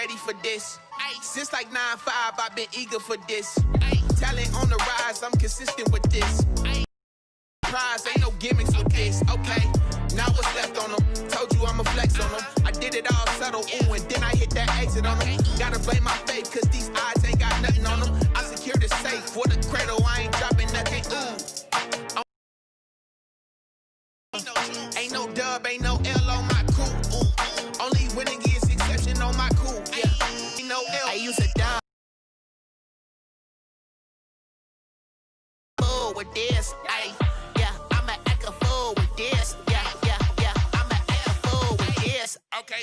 ready for this. Since like 9-5, I've been eager for this. Talent on the rise, I'm consistent with this. Prize, ain't no gimmicks with this. Okay, now what's left on them? Told you I'ma flex on them. I did it all subtle, ooh, and then I hit that exit on them. Gotta blame my faith, cause these odds ain't got nothing on them. I secured the safe for the cradle, I ain't dropping nothing. Ain't no dub, ain't no L on my crew. Only winning is exception on my crew. Yeah, ain't no L. I use a dime. Fool with this, ayy. Yeah, I'ma act a fool with this. Yeah, I'ma act a fool with this. Okay.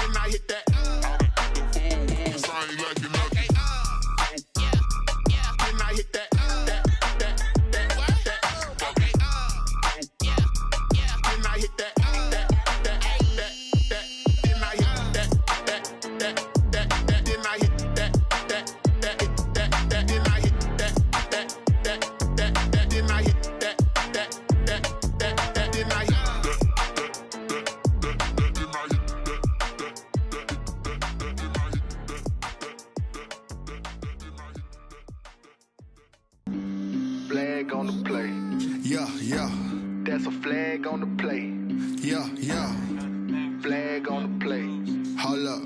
When I hit that, I ain't like it. I hit that, okay. Then I hit that, then I hit that, then I hit that, then I hit that, then I hit Flag on the play. Yeah. That's a flag on the play. Yeah. Flag on the play. Hold up.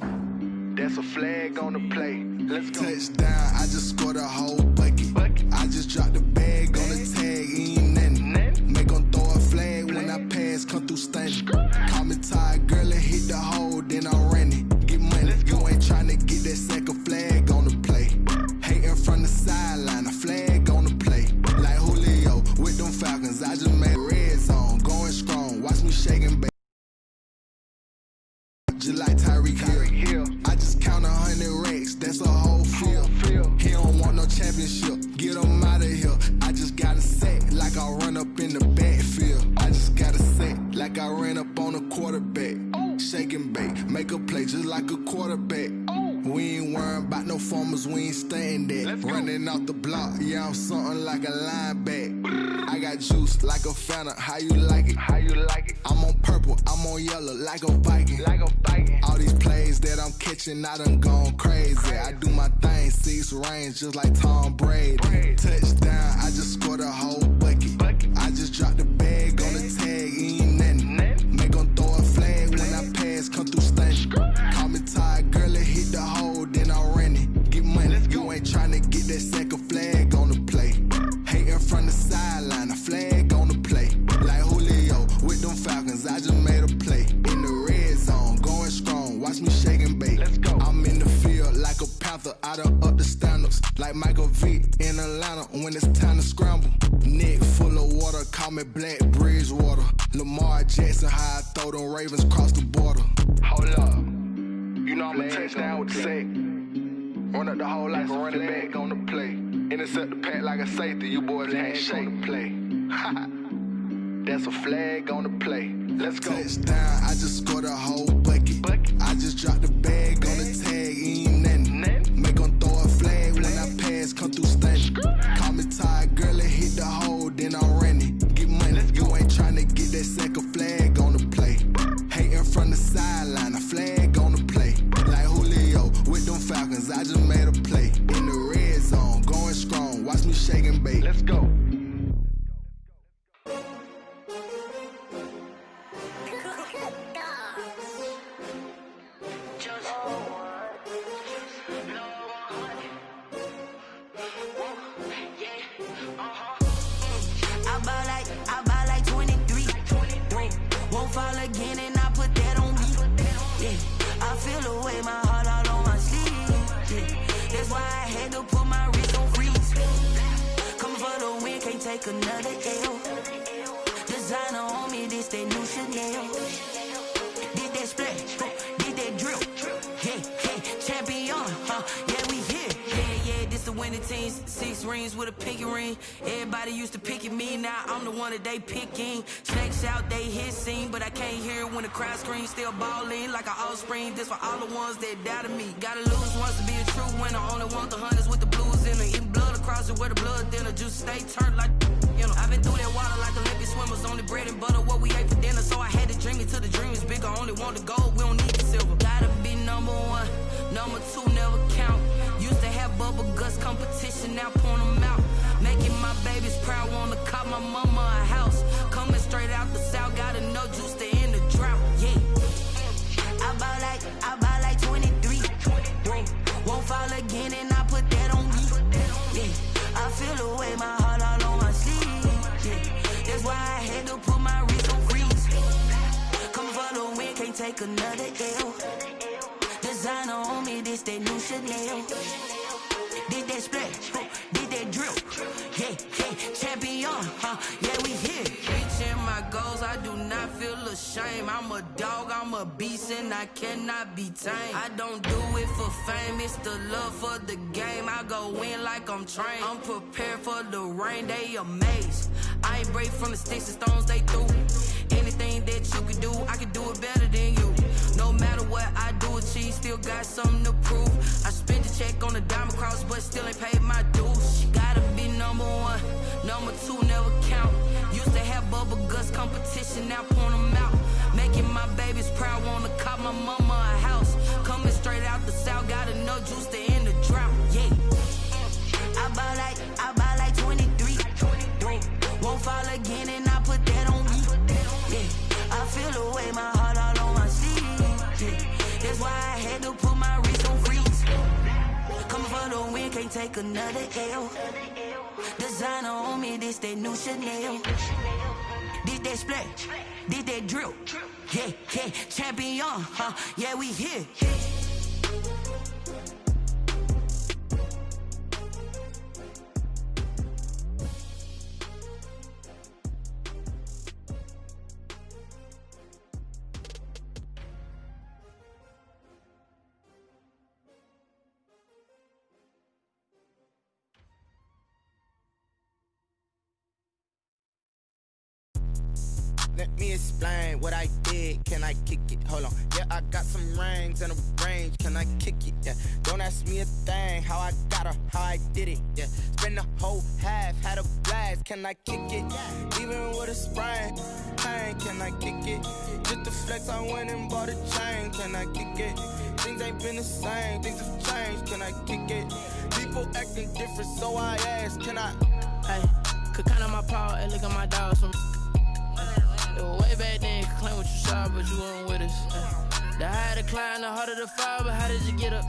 That's a flag on the play. Let's go. Touchdown, I just scored a whole bucket. I just dropped the bag on the tag, ain't nothing. Make 'em throw a flag when I pass, come through stunning. Call me tired, girl, and hit the hole, then I'm running. Get money, you ain't tryna get that second flag on the play. Hating from the sideline, a flag on the play. Like Julio with them Falcons, I just made a red zone, going strong. Watch me shaking, baby. Just like Tyreek Hill. I just count 100 racks, that's a whole field. He don't want no championship, get him out of here. I just gotta set like I run up in the backfield. I just gotta set like I ran up on a quarterback. Shake and bake, make a play just like a quarterback. We ain't worrying about no formers, we ain't staying there. Running out the block, yeah, I'm something like a linebacker. I got juice like a Fanta, how you like it? I'm on purple, I'm on yellow like a Viking. All these plays that I'm catching, I done gone crazy. I do my thing, 6 range just like Tom Brady. Touchdown, I just scored a whole bucket. I just dropped the bag on the tag, ain't nothing. Make 'em throw a flag when I pass, come through stunning. Call me tired, girl, and hit the hole, then I'm running. Get money, you ain't tryna get that second flag on the play. Hating from the sideline, a flag on the play. Like Julio with them Falcons, I just made a play. In the red zone, going strong, watch me shake and bake. I'm in the field like a Panther, I done up the standards. Like Michael Vick in Atlanta when it's time to scramble. Neck full of water, call me Black Bridgewater. Lamar Jackson, how I throw them Ravens cross the border. Hold up. You know I'm a touchdown with the sack. Run up the hole like a running back on the play. Intercept the pack like a safety, you boys can't shake the play. That's a flag on the play. Let's go. Touchdown, I just scored a whole bucket. I just dropped the bag on the tag, ain't nothing. Make 'em throw a flag when I pass, come through stunning. Call me tired, girl, and hit the hole, then I'm running. Get money, you ain't tryna get that second flag on the play. Hating from the sideline, a flag on the play. Like Julio with them Falcons, I just made a play. In the red zone, going strong, watch me shake and bake. Let's go. I buy like 23. Won't fall again and I put that on me. Yeah, I feel the way, my heart all on my sleeve. Yeah, that's why I had to put my wrist on freeze. Coming for the win, can't take another L. Designer on me, this that new Chanel. Did that splash, did that drip. Yeah, champion, yeah, we here. Yeah, this the winning teams. 6 rings with a pinky ring. Everybody used to pick at me, now I'm the one that they picking. Snakes out, they hit scene, but I can't hear it when the crowd screams. Still balling like an offspring. This for all the ones that doubted me. Gotta lose once to be a true winner. Only want the hunters with the blues in it. Eating blood across it where the blood dinner. Juice stay turned like, you in her. I've been through that water like Olympic swimmers. Only bread and butter, what we ate for dinner. So I had to dream it till the dream is bigger. Only want the gold, we don't need the silver. Gotta be number one, number two never count. Used to have bubble guts competition, now point them out. Making my babies proud, wanna cop my mama a house. Coming straight out the south, got enough juice to end the drought. Yeah. I buy like 23. Won't fall again and I put that on me. Yeah. I feel the way, my heart all on my sleeve. Yeah. That's why I had to put my wrist on freeze. Come for the win, can't take another L. Designer on me, this that new Chanel. Did that splash, did that drill. Yeah, champion, yeah, we here. Reaching my goals, I do not feel ashamed. I'm a dog, I'm a beast, and I cannot be tamed. I don't do it for fame, it's the love for the game. I go in like I'm trained. I'm prepared for the rain, they amazed. I ain't break from the sticks and stones they threw. Anything that you can do, I can do it better than you. No matter what I do achieve, still got something to prove. I spent the check on the diamond cross, but still ain't paid my dues. She gotta be number one, number two never count. Used to have bubble guts competition, now point them out. Making my babies proud, wanna cop my mama a house. Coming straight out the south, got enough juice to end the drought. Yeah. I buy like 23. Won't fall again and I put that on me. Yeah. I feel the way, my heart all on my sleeve. Yeah. That's why I had to put my wrist on freeze. Coming for the win, can't take another L. Designer on me, this that new Chanel. Did that splash, did that drill. Yeah, champion, yeah, we here. Let me explain what I did. Can I kick it? Hold on. Yeah, I got some rings and a range. Can I kick it? Yeah. Don't ask me a thing. How I got her, how I did it. Yeah. Spend the whole half, had a blast. Can I kick it? Even with a sprain. Pain, can I kick it? Just to flex, I went and bought a chain. Can I kick it? Things ain't been the same. Things have changed. Can I kick it? People acting different, so I ask. Can I? Hey, could count on my power and look at my dogs from. It was way back then, could claim what you saw, but you weren't with us. The higher the climb, the harder the fall, but how did you get up?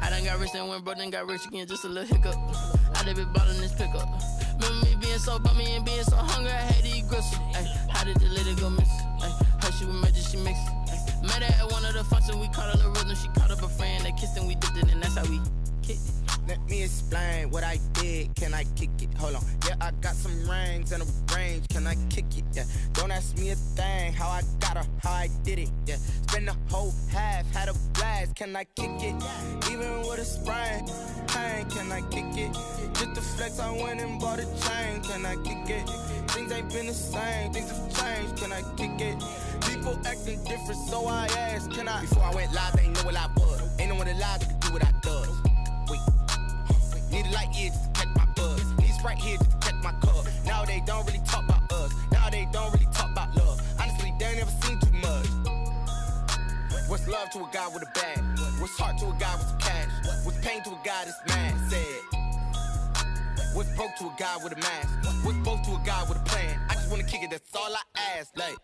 I done got rich and went broke, then got rich again, just a little hiccup. I done been ballin' this pickup. Remember me being so bummy and being so hungry, I had to eat gristle. Ay, how did the lady go miss? Her she was magic, she mixed. Met her at one of the functions, we caught a little rhythm, she caught up a friend, they kissed and we dipped it, and that's how we kicked it. Let me explain what I did. Can I kick it? Hold on. Yeah, I got some rings and a range. Can I kick it? Yeah. Don't ask me a thing. How I got her, how I did it. Yeah. Spend the whole half, had a blast. Can I kick it? Even with a sprain. Pain, can I kick it? Just to flex, I went and bought a chain. Can I kick it? Things ain't been the same. Things have changed. Can I kick it? People acting different, so I asked. Can I? Before I went live, they ain't know what I was. Ain't no one alive that could do what I does. Need a light here just to catch my buzz. Need Sprite here just to catch my cup. Now they don't really talk about us. Now they don't really talk about love. Honestly, they ain't never seen too much. What's love to a guy with a bag? What's heart to a guy with some cash? What's pain to a guy that's mad? Said. What's broke to a guy with a mask? What's both to a guy with a plan? I just wanna kick it, that's all I ask. Like,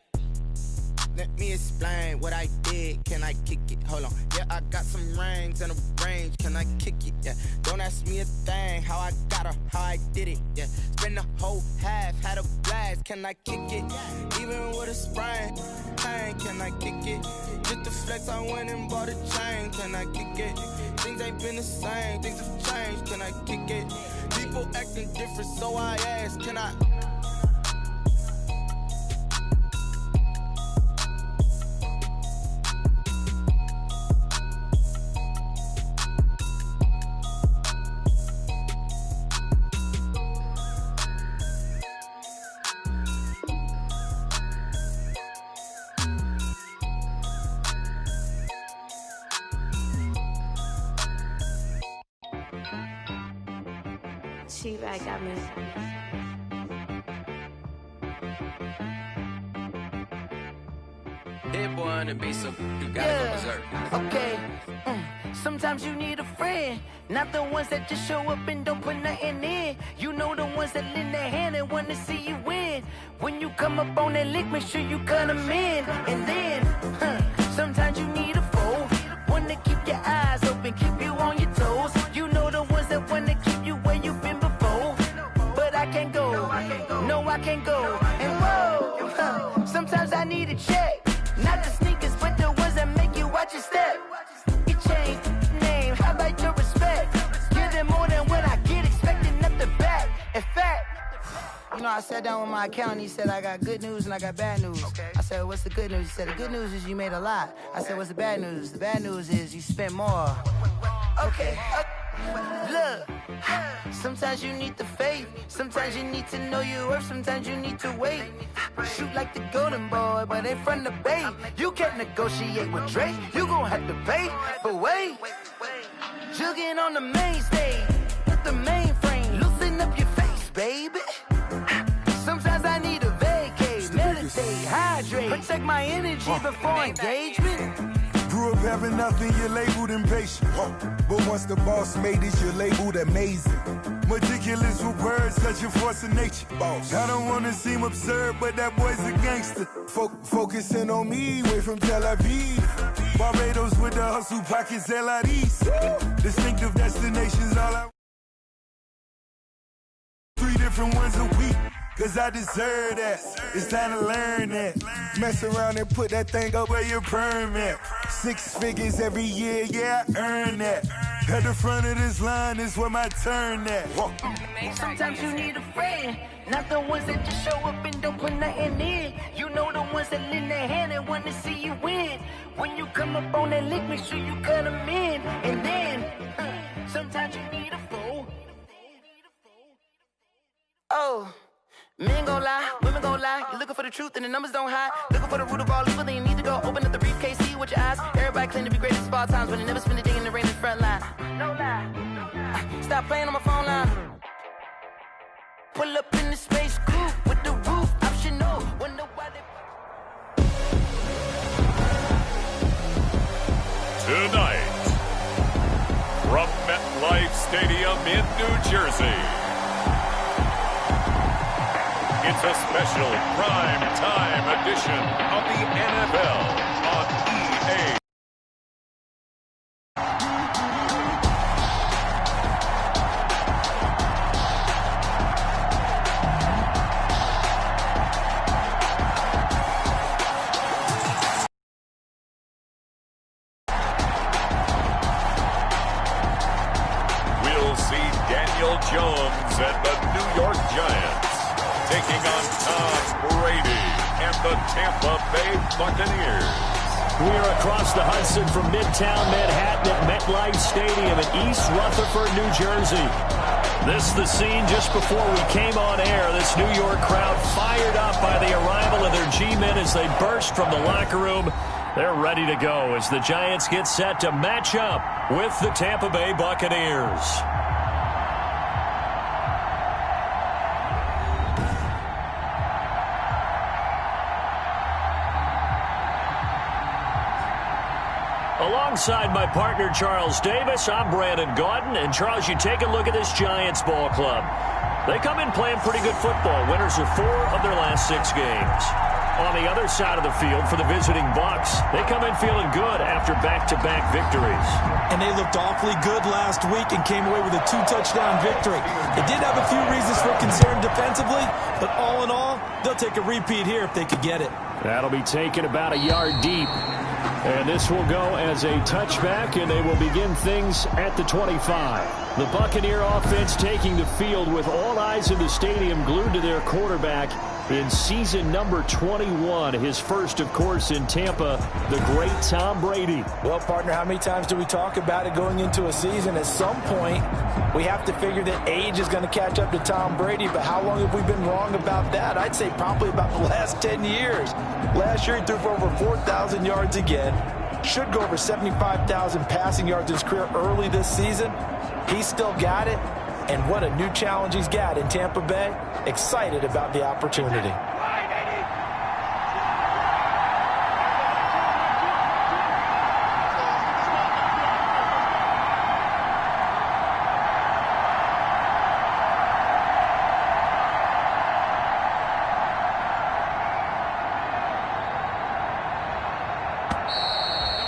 let me explain what I did. Can I kick it? Hold on. Yeah, I got some rings and a range. Can I kick it? Yeah. Don't ask me a thing. How I got her, how I did it. Yeah. Spend the whole half, had a blast. Can I kick it? Even with a sprain. Pain, can I kick it? Just to flex, I went and bought a chain. Can I kick it? Things ain't been the same. Things have changed. Can I kick it? People acting different, so I ask. Can I? She back got me. hit boy on the beat, so you gotta go berserk. Okay. Sometimes you need a friend, not the ones that just show up and don't put nothing in. You know the ones that lend their hand and want to see you win. When you come up on that lick, make sure you cut them in. And then, sometimes you need a foe, one to keep your eyes open, keep you on your toes. You know the ones that want to keep you where you've been before. But I can't go, no I can't go. And whoa, sometimes I need a check, not the sneakers, but the ones that make you watch your step. Change name, how about your respect? Give them more than what I get, expecting up the back. In fact, you know, I sat down with my accountant, he said I got good news and I got bad news. I said, what's the good news? He said, the good news is you made a lot. I said, what's the bad news? The bad news is you spent more. Okay, look, sometimes you need the faith, sometimes you need to know your worth, sometimes you need to wait. Shoot like the golden boy, but ain't from the bay. You can't negotiate with Drake, you gon' have to pay. But wait, jugging on the main stage, with the mainframe, loosen up your face, baby. Sometimes I need a vacate, meditate, hydrate, protect my energy before engagement. Grew up having nothing, you're labeled impatient. But once the boss made it, you're labeled amazing. Meticulous with words, such a force of nature. Boss. I don't wanna seem absurd, but that boy's a gangster. Focusing on me, way from Tel Aviv. Barbados with the hustle pockets, LIDs. Distinctive destinations, all I... 3 different ones a week. Cause I deserve that, it's time to learn that. Mess around and put that thing up where your permit. 6 figures every year, yeah, I earn that. At the front of this line is where my turn at. Sometimes you need a friend, not the ones that just show up and don't put nothing in. You know the ones that lend their hand and want to see you win. When you come up on that lick, make sure you cut them in. And then, sometimes you need a fool. Oh. Men gon' lie, women gon' lie. You're looking for the truth and the numbers don't hide. Looking for the root of all evil, then you need to go open up the briefcase, see with your eyes. Everybody claim to be greatest of all times, but they never spend a day in the rain in the front line. No lie, stop playing on my phone line. Pull up in the space coupe with the roof optional. Wonder why they... Tonight, from MetLife Stadium in New Jersey, it's a special prime time edition of the NFL on EA. We'll see Daniel Jones and the New York Giants taking on Tom Brady and the Tampa Bay Buccaneers. We are across the Hudson from Midtown Manhattan at MetLife Stadium in East Rutherford, New Jersey. This is the scene just before we came on air. This New York crowd fired up by the arrival of their G-men as they burst from the locker room. They're ready to go as the Giants get set to match up with the Tampa Bay Buccaneers. Alongside my partner, Charles Davis, I'm Brandon Gaudin. And, Charles, you take a look at this Giants ball club. They come in playing pretty good football. Winners of 4 of their last 6 games. On the other side of the field for the visiting Bucs, they come in feeling good after back-to-back victories. And they looked awfully good last week and came away with a 2-touchdown victory. They did have a few reasons for concern defensively, but all in all, they'll take a repeat here if they could get it. That'll be taken about a yard deep. And this will go as a touchback, and they will begin things at the 25. The Buccaneer offense taking the field with all eyes in the stadium glued to their quarterback in season number 21. His first, of course, in Tampa, the great Tom Brady. Well, partner, how many times do we talk about it going into a season? At some point, we have to figure that age is going to catch up to Tom Brady, but how long have we been wrong about that? I'd say probably about the last 10 years. Last year, he threw for over 4,000 yards again. Should go over 75,000 passing yards in his career early this season. He's still got it. And what a new challenge he's got in Tampa Bay. Excited about the opportunity.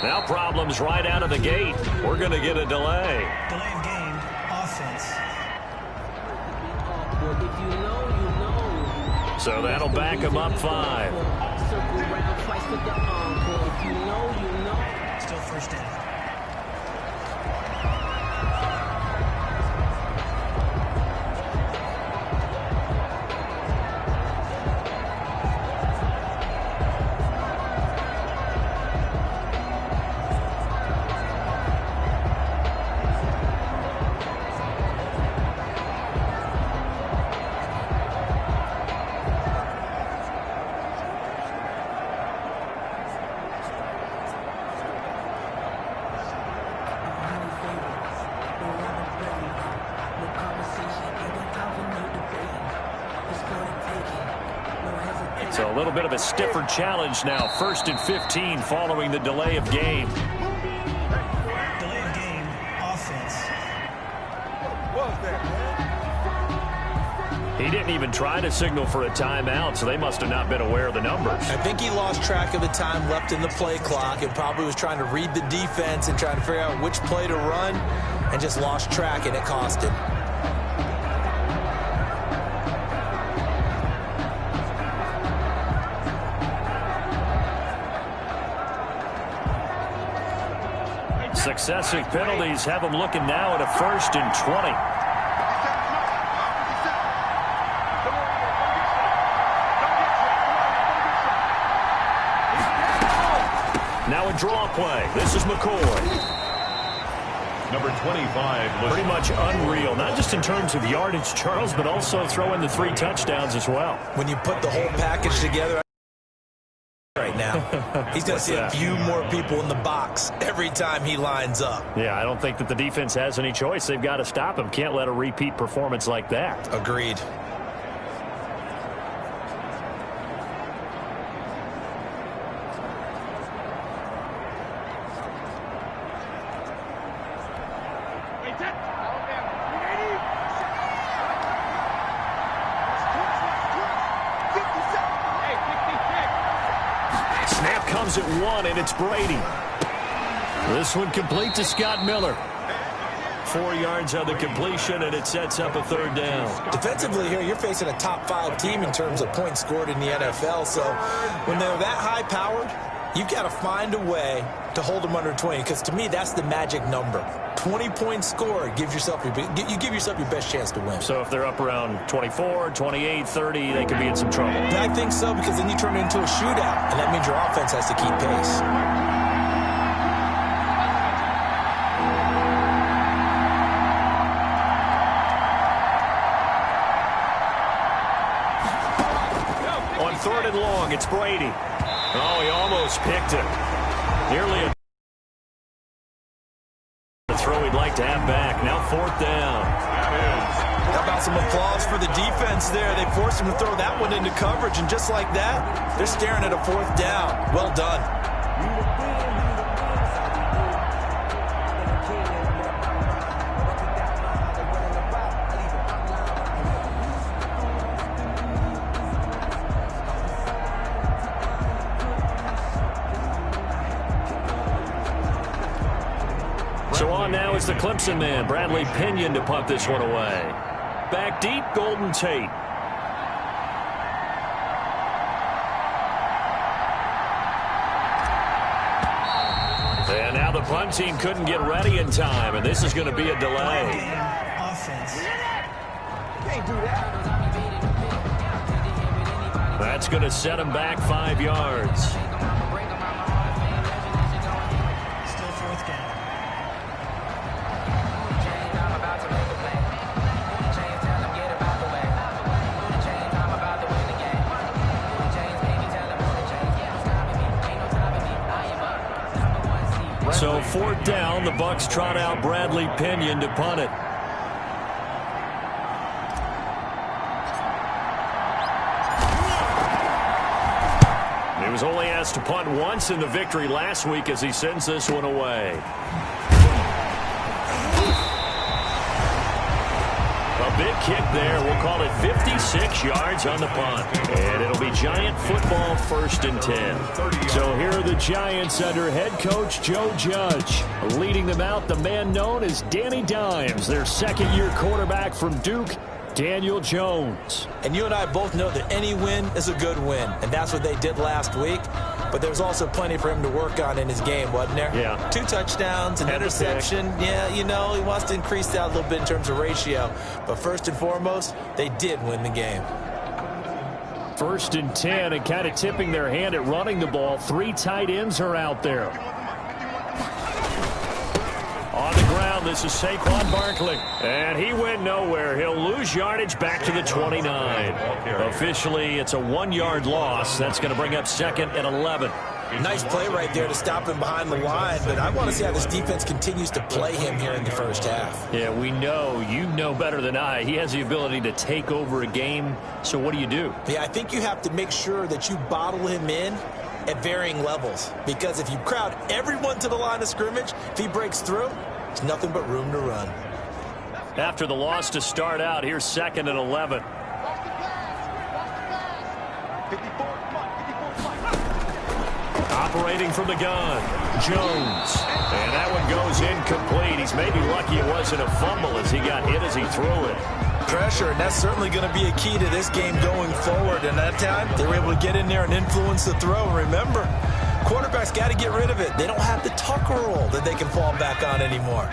Now problems right out of the gate. We're going to get a delay. Delay of game, offense. So that'll back him up 5. Still first down. So a little bit of a stiffer challenge now. 1st and 15 following the delay of game. Delay of game, offense. He didn't even try to signal for a timeout, so they must have not been aware of the numbers. I think he lost track of the time left in the play clock and probably was trying to read the defense and trying to figure out which play to run and just lost track, and it cost him. Successive penalties have them looking now at a 1st and 20. Now a draw play. This is McCoy. Number 25. Pretty much unreal, not just in terms of yardage, Charles, but also throwing the 3 touchdowns as well. When you put the whole package together right now, he's going to see a few more people in the box every time he lines up. Yeah, I don't think that the defense has any choice. They've got to stop him. Can't let a repeat performance like that. Agreed. Snap comes at 1, and it's Brady. This one complete to Scott Miller. 4 yards on the completion, and it sets up a 3rd down. Defensively here, you're facing a top 5 team in terms of points scored in the NFL. So when they're that high-powered, you've got to find a way to hold them under 20, because to me, that's the magic number. 20 points scored, you give yourself your best chance to win. So if they're up around 24, 28, 30, they could be in some trouble. I think so, because then you turn it into a shootout, and that means your offense has to keep pace. On 3rd and long, it's Brady. Oh, he almost picked it. Nearly a throw he'd like to have back. Now 4th down. How about some applause for the defense there? They forced him to throw that one into coverage, and just like that, they're staring at a 4th down. Well done. So on now is the Clemson man, Bradley Pinion, to punt this one away. Back deep, Golden Tate. And now the punt team couldn't get ready in time, and this is going to be a delay. Offense. That's going to set him back 5 yards. Still 4th down. So 4th down, the Bucs trot out Bradley Pinion to punt it. He was only asked to punt once in the victory last week as he sends this one away. A big kick there. We'll call it 56 yards on the punt. And it'll be Giant football 1st and 10. So here are the Giants under head coach Joe Judge. Leading them out, the man known as Danny Dimes, their second-year quarterback from Duke, Daniel Jones. And you and I both know that any win is a good win, and that's what they did last week. But there was also plenty for him to work on in his game, wasn't there? Yeah. 2 touchdowns, an interception. Yeah, you know, he wants to increase that a little bit in terms of ratio. But first and foremost, they did win the game. 1st and 10, and kind of tipping their hand at running the ball. 3 tight ends are out there. On the ground, this is Saquon Barkley. And he went nowhere. He'll lose yardage back to the 29. Officially, it's a 1-yard loss. That's going to bring up 2nd and 11. Nice play right there to stop him behind the line, but I want to see how this defense continues to play him here in the first half. Yeah, we know. You know better than I. He has the ability to take over a game. So what do? Yeah, I think you have to make sure that you bottle him in at varying levels, because if you crowd everyone to the line of scrimmage, if he breaks through, there's nothing but room to run. After the loss to start out, here's 2nd and 11. Operating from the gun, Jones. And that one goes incomplete. He's maybe lucky it wasn't a fumble as he got hit as he threw it. Pressure, and that's certainly going to be a key to this game going forward. And that time, they were able to get in there and influence the throw. And remember, quarterbacks got to get rid of it. They don't have the Tucker roll that they can fall back on anymore.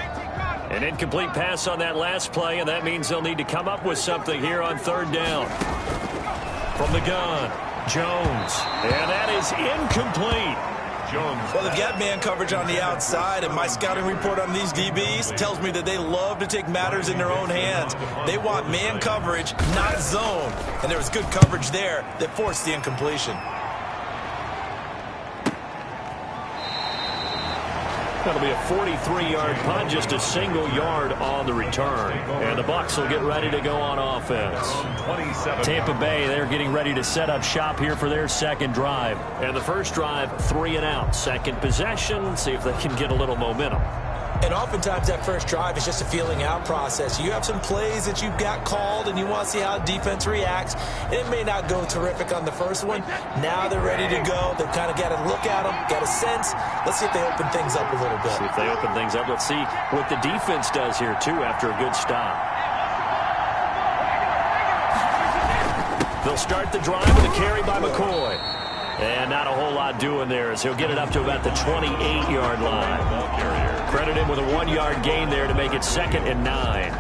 An incomplete pass on that last play, and that means they'll need to come up with something here on 3rd down. From the gun, Jones. And that is incomplete. Jones. Well, they've got man coverage on the outside, and my scouting report on these DBs tells me that they love to take matters in their own hands. They want man coverage, not zone. And there was good coverage there that forced the incompletion. That'll be a 43-yard punt, just a single yard on the return. And the Bucs will get ready to go on offense. Tampa Bay, they're getting ready to set up shop here for their second drive. And the first drive, 3 and out. Second possession, see if they can get a little momentum. And oftentimes that first drive is just a feeling out process. You have some plays that you've got called and you want to see how defense reacts. And it may not go terrific on the first one. Now they're ready to go. They've kind of got to look at them, got a sense. Let's see if they open things up a little bit. See if they open things up. Let's see what the defense does here, too, after a good stop. They'll start the drive with a carry by McCoy. And not a whole lot doing there as he'll get it up to about the 28-yard line. Credit him with a 1-yard gain there to make it 2nd and 9.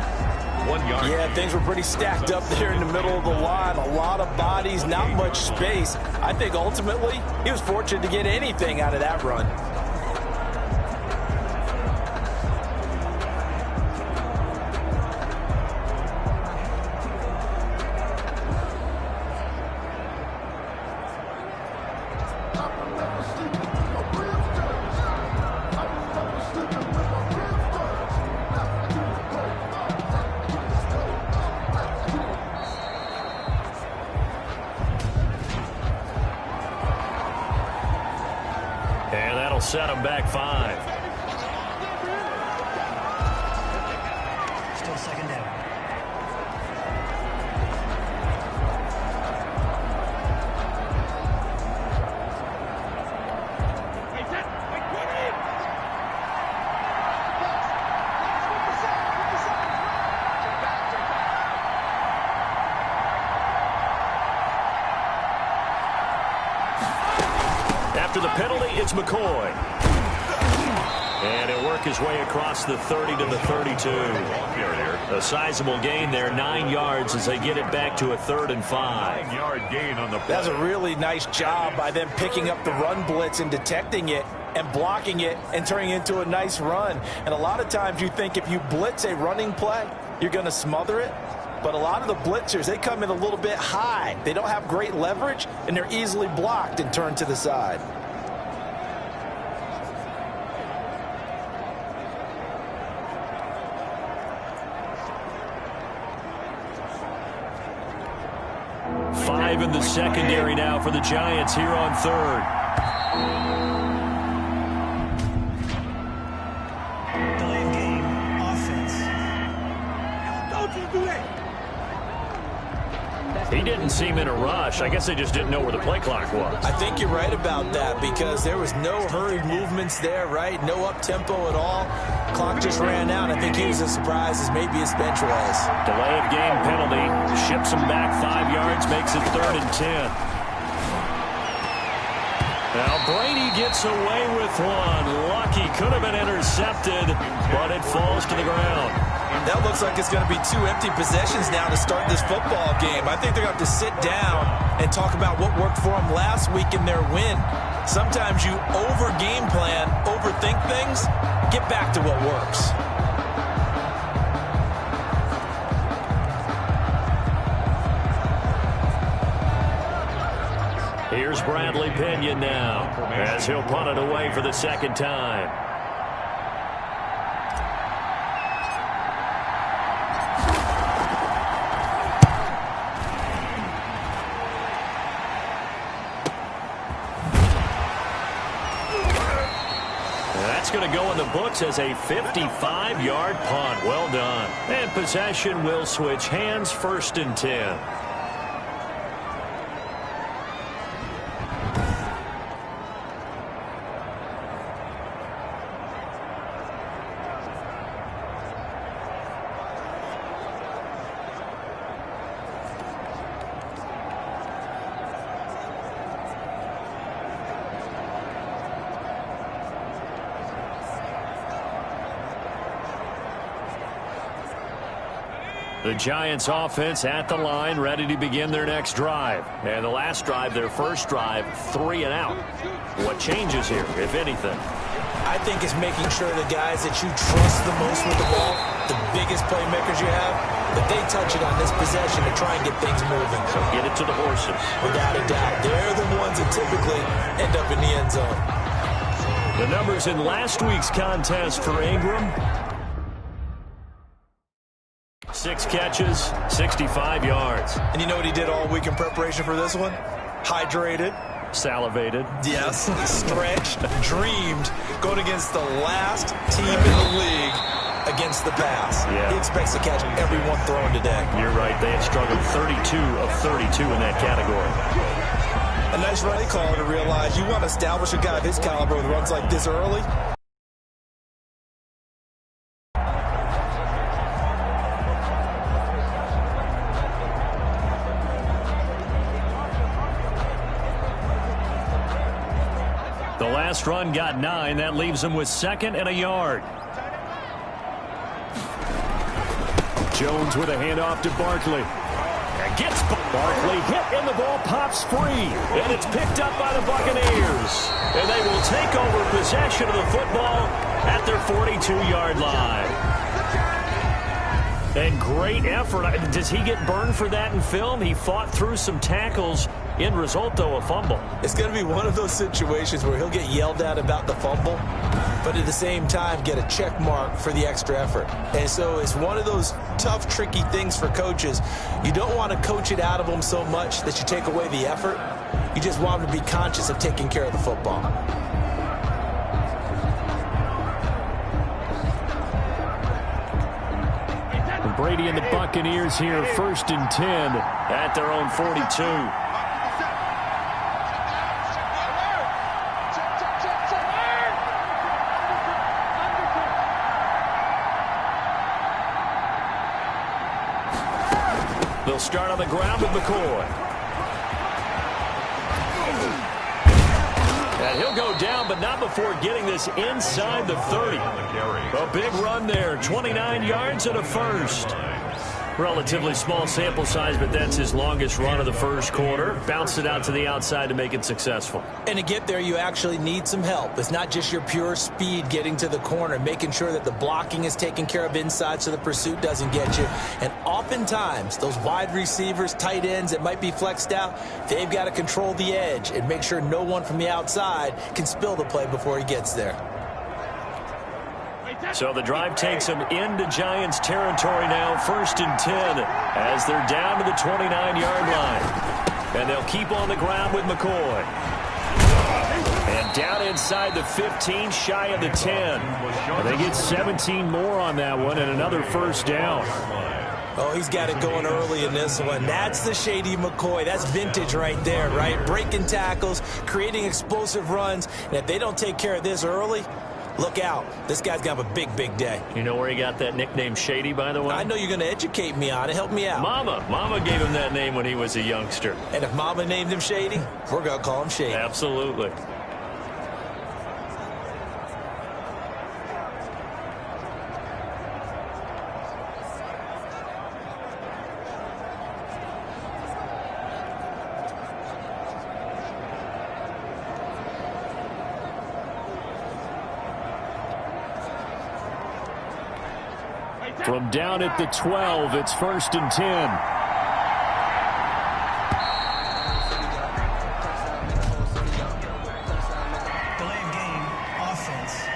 1 yard. Yeah, things were pretty stacked up there in the middle of the line. A lot of bodies, not much space. I think ultimately he was fortunate to get anything out of that run. Set him back 5. Still 2nd down. After the penalty, it's McCoy. And he'll work his way across the 30 to the 32. A sizable gain there, 9 yards as they get it back to a 3rd and 5. 9-yard gain on the play. That's a really nice job by them picking up the run blitz and detecting it and blocking it and turning it into a nice run. And a lot of times you think if you blitz a running play, you're going to smother it. But a lot of the blitzers, they come in a little bit high. They don't have great leverage, and they're easily blocked and turned to the side. Five in the secondary now for the Giants here on 3rd. Delay of game, offense. Don't you do that. didn't seem in a rush. I guess they just didn't know where the play clock was. I think you're right about that because there was no hurried movements there, right? No up-tempo at all. Clock just ran out. I think he was as surprised as maybe his bench was. Delay of game penalty. Ships him back 5 yards, makes it 3rd and 10. Now Brady gets away with one. Lucky, could have been intercepted, but it falls to the ground. That looks like it's going to be 2 empty possessions now to start this football game. I think they're going to have to sit down and talk about what worked for them last week in their win. Sometimes you over-game plan, overthink things, get back to what works. Here's Bradley Pinion now as he'll punt it away for the 2nd time. That's going to go in the books as a 55-yard punt. Well done. And possession will switch hands, 1st and 10. The Giants offense at the line, ready to begin their next drive. And the last drive, their first drive, 3 and out. What changes here, if anything? I think it's making sure the guys that you trust the most with the ball, the biggest playmakers you have, that they touch it on this possession to try and get things moving. So get it to the horses. Without a doubt. They're the ones that typically end up in the end zone. The numbers in last week's contest for Ingram: 6 catches, 65 yards. And you know what he did all week in preparation for this one? Hydrated. Salivated. Yes. Stretched. Dreamed. Going against the last team in the league against the pass. Yeah. He expects to catch everyone thrown today. You're right. They have struggled 32 of 32 in that category. A nice play call to realize you want to establish a guy of his caliber with runs like this early. The last run got 9. That leaves him with 2nd and a yard. Jones with a handoff to Barkley. And gets Barkley hit, and the ball pops free. And it's picked up by the Buccaneers. And they will take over possession of the football at their 42-yard line. And great effort. Does he get burned for that in film? He fought through some tackles. End result, though, a fumble. It's going to be one of those situations where he'll get yelled at about the fumble, but at the same time get a check mark for the extra effort. And so it's one of those tough, tricky things for coaches. You don't want to coach it out of them so much that you take away the effort. You just want them to be conscious of taking care of the football. Brady and the Buccaneers here, 1st and 10 at their own 42. They'll start on the ground with McCoy. And he'll go down, but not before getting this inside the 30. A big run there, 29 yards and a first. Relatively small sample size, but that's his longest run of the first quarter. Bounced it out to the outside to make it successful. And to get there, you actually need some help. It's not just your pure speed getting to the corner, making sure that the blocking is taken care of inside so the pursuit doesn't get you. And oftentimes, those wide receivers, tight ends that might be flexed out, they've got to control the edge and make sure no one from the outside can spill the play before he gets there. So the drive takes them into Giants territory now, 1st and 10, as they're down to the 29-yard line. And they'll keep on the ground with McCoy. And down inside the 15, shy of the 10. And they get 17 more on that one and another first down. Oh, he's got it going early in this one. That's the Shady McCoy. That's vintage right there, right? Breaking tackles, creating explosive runs. And if they don't take care of this early, look out. This guy's going to have a big, big day. You know where he got that nickname Shady, by the way? I know you're going to educate me on it. Help me out. Mama gave him that name when he was a youngster. And if Mama named him Shady, we're going to call him Shady. Absolutely. From down at the 12, it's 1st and 10. Delay of game, offense.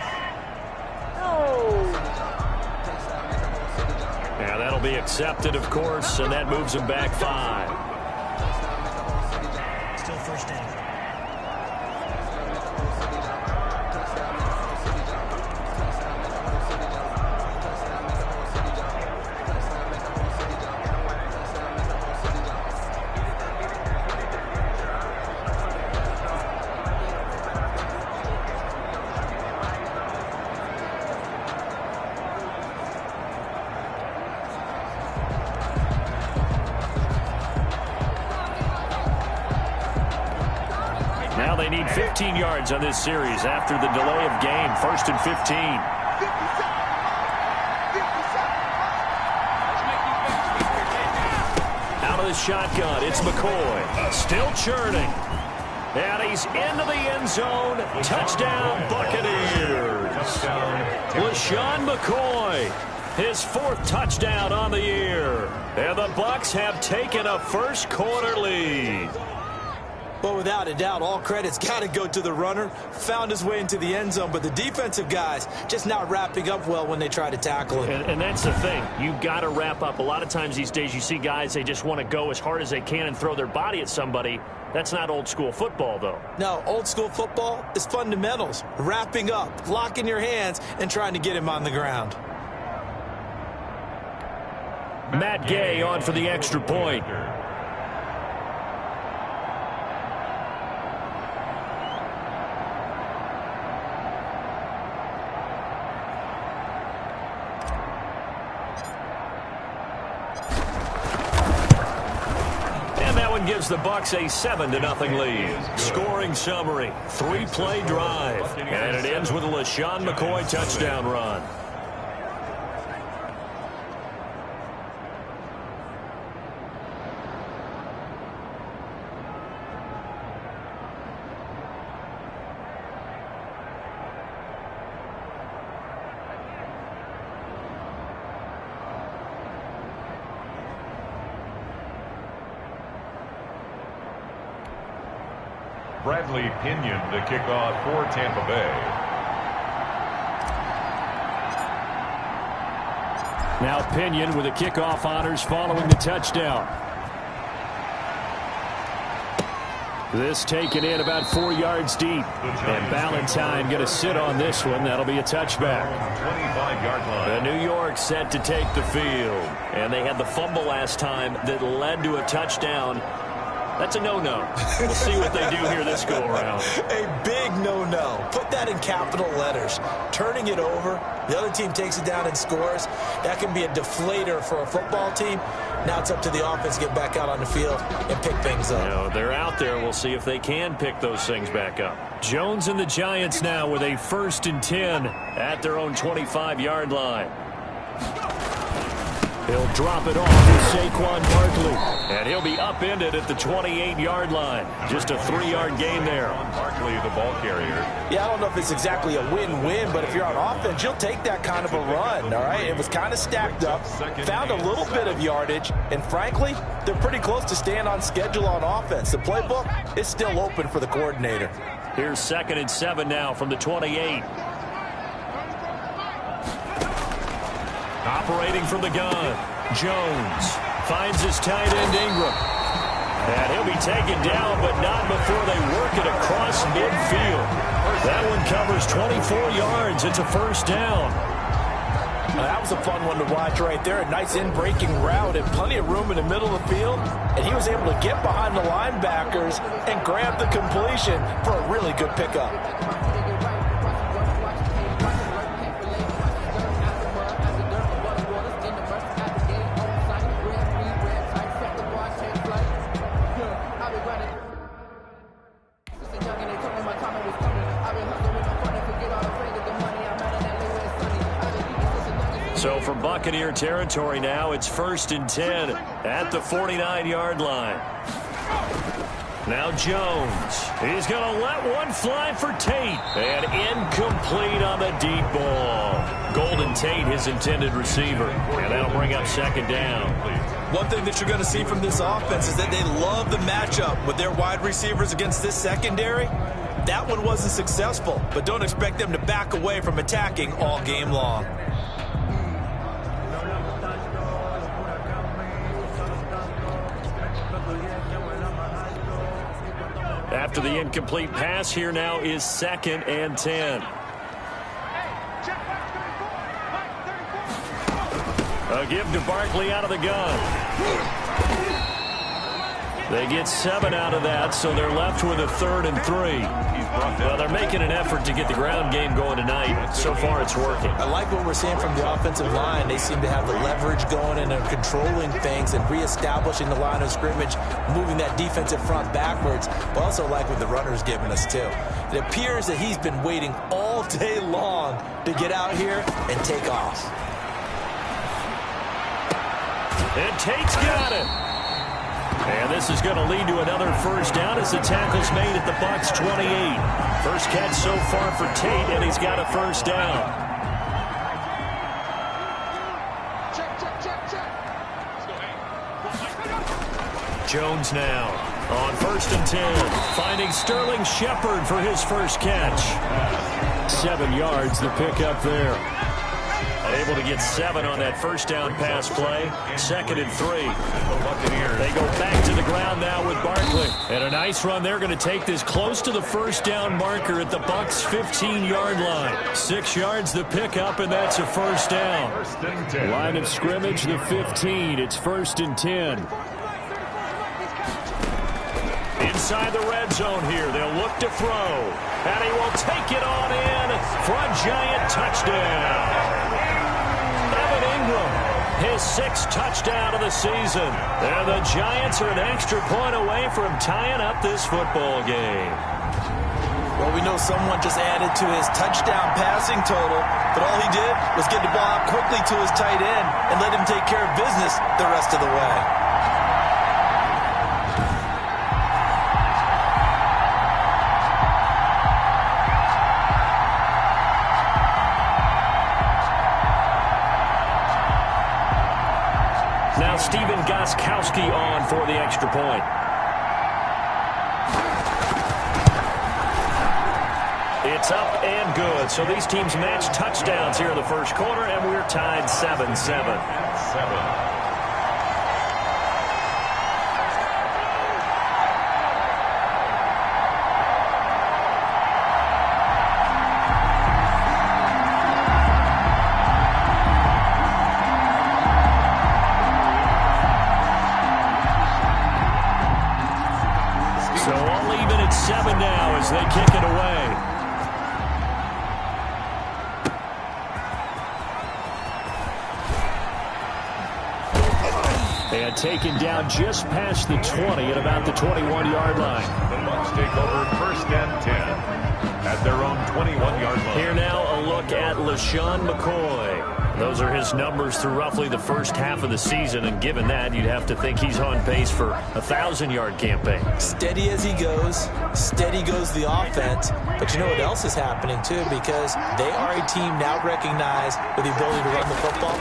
Now that'll be accepted, of course, and that moves him back 5. Still first down. Now they need 15 yards on this series after the delay of game. 1st and 15. Out of the shotgun, it's McCoy. Still churning. And he's into the end zone. Touchdown, Buccaneers. LaShawn McCoy, his 4th touchdown on the year. And the Bucs have taken a first quarter lead. Well, without a doubt, all credit's got to go to the runner. Found his way into the end zone, but the defensive guys just not wrapping up well when they try to tackle him. And that's the thing. You've got to wrap up. A lot of times these days you see guys, they just want to go as hard as they can and throw their body at somebody. That's not old school football, though. No, old school football is fundamentals. Wrapping up, locking your hands, and trying to get him on the ground. Matt Gay on for the extra point. Gives the Bucs a 7-0 lead. Scoring summary, 3-play drive. And it ends with a LaShawn McCoy touchdown run. Bradley Pinion, the kickoff for Tampa Bay. Now Pinion with the kickoff honors following the touchdown. This taken in about 4 yards deep. And Ballantyne going to sit on this one. That'll be a touchback. 25-yard line. The New York set to take the field. And they had the fumble last time that led to a touchdown. That's a no-no. We'll see what they do here this go-around. A big no-no. Put that in capital letters. Turning it over, the other team takes it down and scores. That can be a deflator for a football team. Now it's up to the offense to get back out on the field and pick things up. You know, they're out there. We'll see if they can pick those things back up. Jones and the Giants now with a 1st and 10 at their own 25-yard line. He'll drop it off to Saquon Barkley. And he'll be upended at the 28-yard line. Just a 3-yard gain there. Barkley, the ball carrier. Yeah, I don't know if it's exactly a win-win, but if you're on offense, you'll take that kind of a run, all right? It was kind of stacked up, found a little bit of yardage, and frankly, they're pretty close to staying on schedule on offense. The playbook is still open for the coordinator. Here's 2nd and 7 now from the 28. Operating from the gun, Jones finds his tight end Ingram. And he'll be taken down, but not before they work it across midfield. That one covers 24 yards. It's a 1st down. That was a fun one to watch right there. A nice in-breaking route and plenty of room in the middle of the field. And he was able to get behind the linebackers and grab the completion for a really good pickup. So from Buccaneer territory now, it's 1st and 10 at the 49-yard line. Now Jones. He's going to let one fly for Tate. And incomplete on the deep ball. Golden Tate, his intended receiver. And that'll bring up 2nd down. One thing that you're going to see from this offense is that they love the matchup with their wide receivers against this secondary. That one wasn't successful, but don't expect them to back away from attacking all game long. After the incomplete pass, here now is 2nd and 10. A give to Barkley out of the gun. They get 7 out of that, so they're left with a 3rd and 3. Well, they're making an effort to get the ground game going tonight. So far, it's working. I like what we're seeing from the offensive line. They seem to have the leverage going and are controlling things and reestablishing the line of scrimmage, moving that defensive front backwards. But also like what the runner's giving us, too. It appears that he's been waiting all day long to get out here and take off. And Tate's got it. And this is going to lead to another 1st down as the tackle's made at the Bucs 28. First catch so far for Tate, and he's got a 1st down. Jones now on 1st and 10, finding Sterling Shepard for his first catch. 7 yards, the pickup there. Able to get 7 on that 1st down pass play. 2nd and 3. They go back to the ground now with Barkley. And a nice run. They're going to take this close to the 1st down marker at the Bucs 15-yard line. 6 yards the pickup, and that's a 1st down. Line of scrimmage, the 15. It's 1st and 10. Inside the red zone here. They'll look to throw. And he will take it on in for a giant touchdown. His 6th touchdown of the season. And the Giants are an extra point away from tying up this football game. Well, we know someone just added to his touchdown passing total, but all he did was get the ball out quickly to his tight end and let him take care of business the rest of the way. Now Steven Gostkowski on for the extra point. It's up and good. So these teams match touchdowns here in the first quarter, and we're tied 7-7. So all even at 7 now as they kick it away. And taken down just past the 20 at about the 21-yard line. The Bucs take over 1st and 10 at their own 21-yard line. Here now a look at LaShawn McCoy. Those are his numbers through roughly the first half of the season, and given that, you'd have to think he's on pace for a 1,000-yard campaign. Steady as he goes, steady goes the offense. But you know what else is happening, too, because they are a team now recognized with the ability to run the football.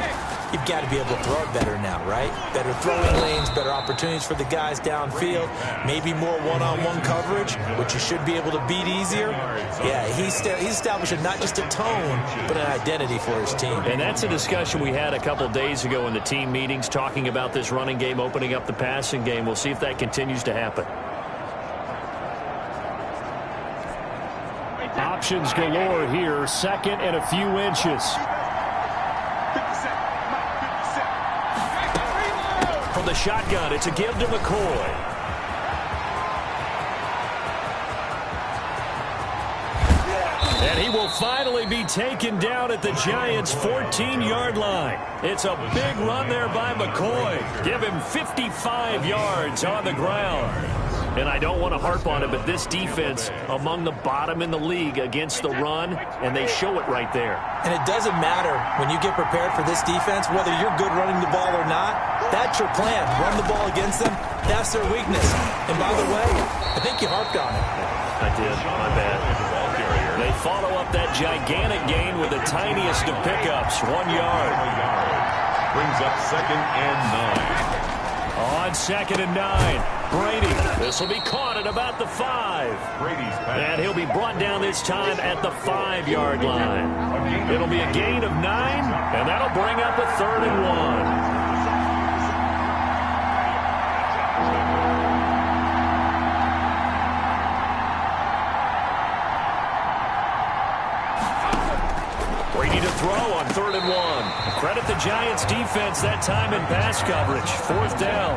You've got to be able to throw it better now, right? Better throwing lanes, better opportunities for the guys downfield, maybe more one-on-one coverage, which you should be able to beat easier. Yeah, he's establishing not just a tone, but an identity for his team. And that's a discussion we had a couple days ago in the team meetings, talking about this running game, opening up the passing game. We'll see if that continues to happen. Options galore here, 2nd and a few inches. From the shotgun, it's a give to McCoy. And he will finally be taken down at the Giants' 14-yard line. It's a big run there by McCoy. Give him 55 yards on the ground. And I don't want to harp on it, but this defense among the bottom in the league against the run, and they show it right there. And it doesn't matter when you get prepared for this defense, whether you're good running the ball or not. That's your plan. Run the ball against them. That's their weakness. And by the way, I think you harped on it. I did. My bad. They follow up that gigantic gain with the tiniest of pickups, 1 yard. Brings up 2nd and 9. On 2nd and 9, Brady. This will be caught at about the 5. Brady's pass. And he'll be brought down this time at the 5-yard line. It'll be a gain of 9, and that'll bring up a 3rd and 1. Brady to throw on 3rd and 1. Credit the Giants defense that time in pass coverage. 4th down.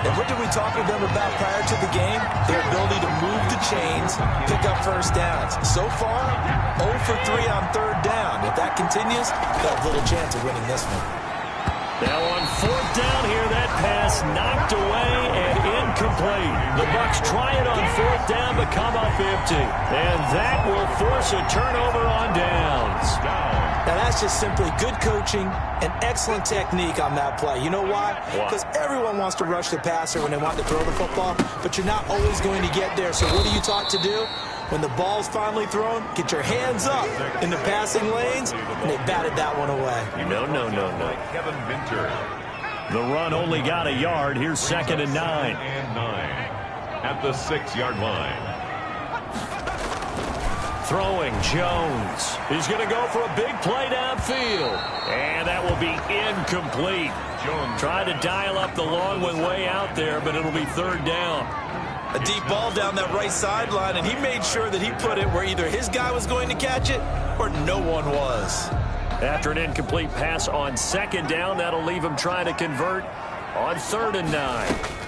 And what did we talk to them about prior to the game? Their ability to move the chains, pick up first downs. So far, 0 for 3 on 3rd down. If that continues, they'll have little chance of winning this one. Now on 4th down here, that pass knocked away and incomplete. The Bucs try it on 4th down but come up empty. And that will force a turnover on downs. Now that's just simply good coaching and excellent technique on that play. You know why? Because everyone wants to rush the passer when they want to throw the football, but you're not always going to get there. So what are you taught to do? When the ball's finally thrown, get your hands up in the passing lanes, and they batted that one away. No. Kevin Minter. The run only got a yard. Here's 2nd and 9. At the 6-yard line. Throwing Jones. He's going to go for a big play downfield. And that will be incomplete. Jones tried to dial up the long one way out there, but it'll be 3rd down. A deep ball down that right sideline, and he made sure that he put it where either his guy was going to catch it or no one was. After an incomplete pass on 2nd down, that'll leave him trying to convert on 3rd and 9.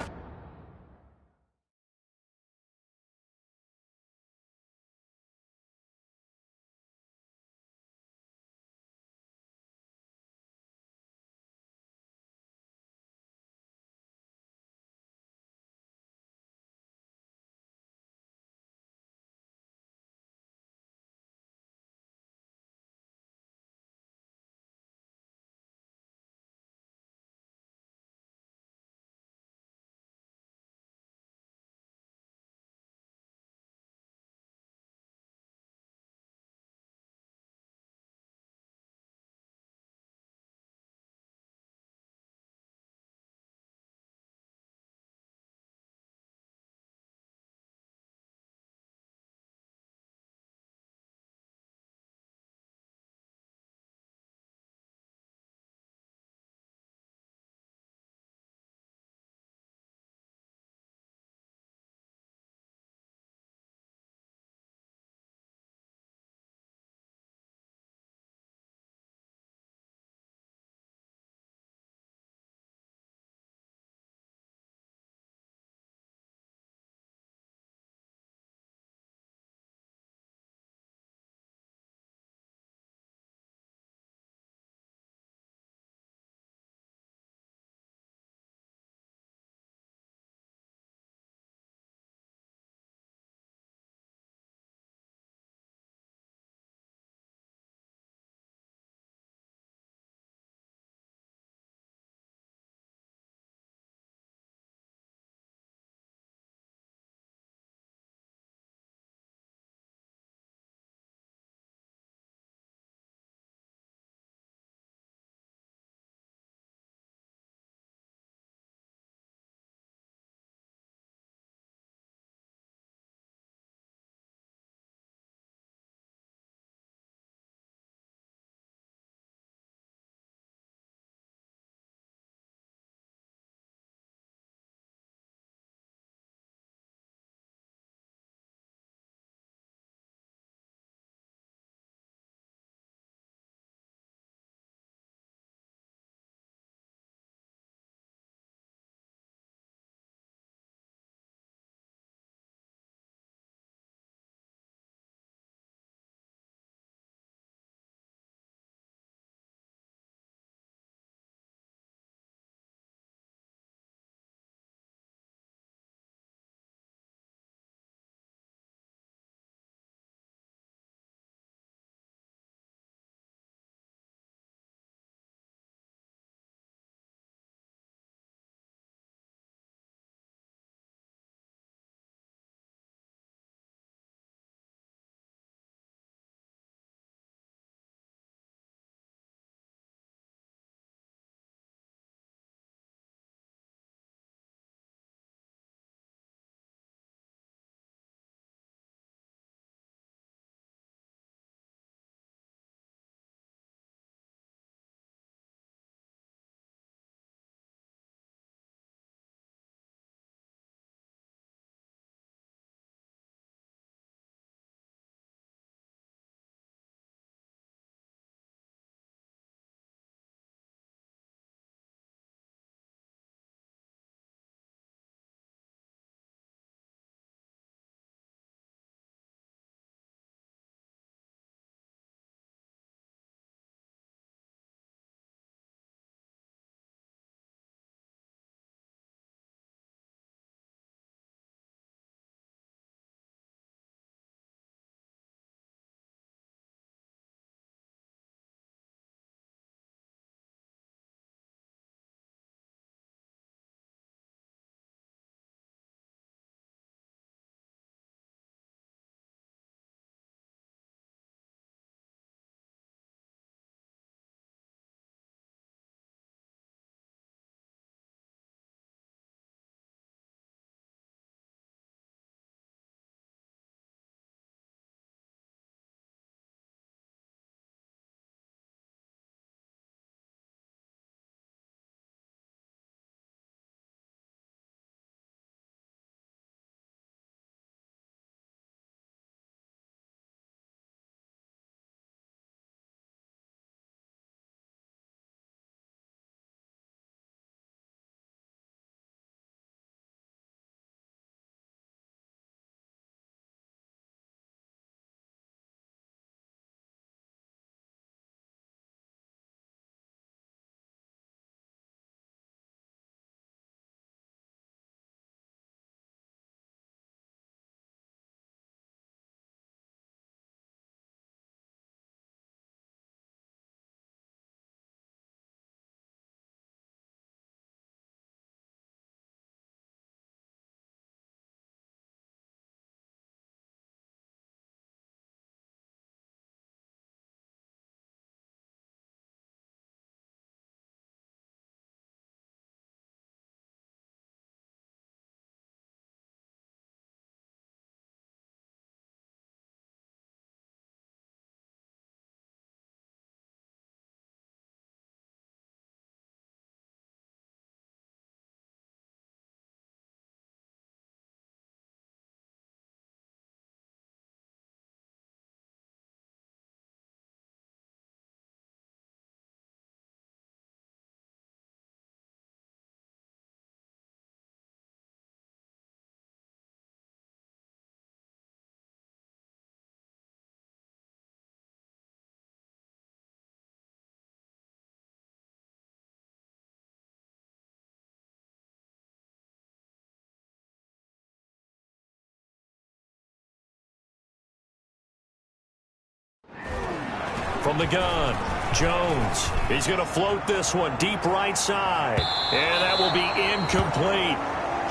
from the gun. Jones, he's going to float this one deep right side. And that will be incomplete.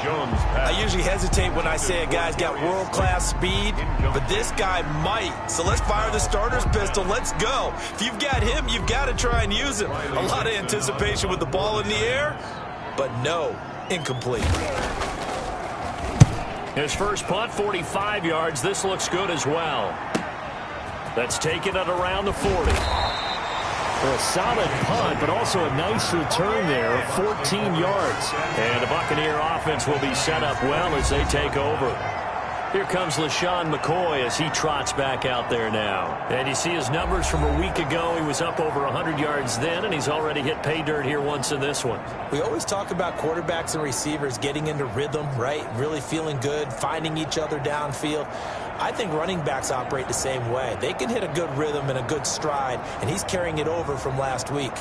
Jones pass. I usually hesitate when I say a guy's got world-class speed, but this guy might. So let's fire the starter's pistol. Let's go. If you've got him, you've got to try and use him. A lot of anticipation with the ball in the air, but no, incomplete. His first punt, 45 yards. This looks good as well. That's taken at around the 40. A solid punt, but also a nice return there of 14 yards. And the Buccaneer offense will be set up well as they take over. Here comes LaShawn McCoy as he trots back out there now. And you see his numbers from a week ago. He was up over 100 yards then, and he's already hit pay dirt here once in this one. We always talk about quarterbacks and receivers getting into rhythm, right? Really feeling good, finding each other downfield. I think running backs operate the same way. They can hit a good rhythm and a good stride, and he's carrying it over from last week.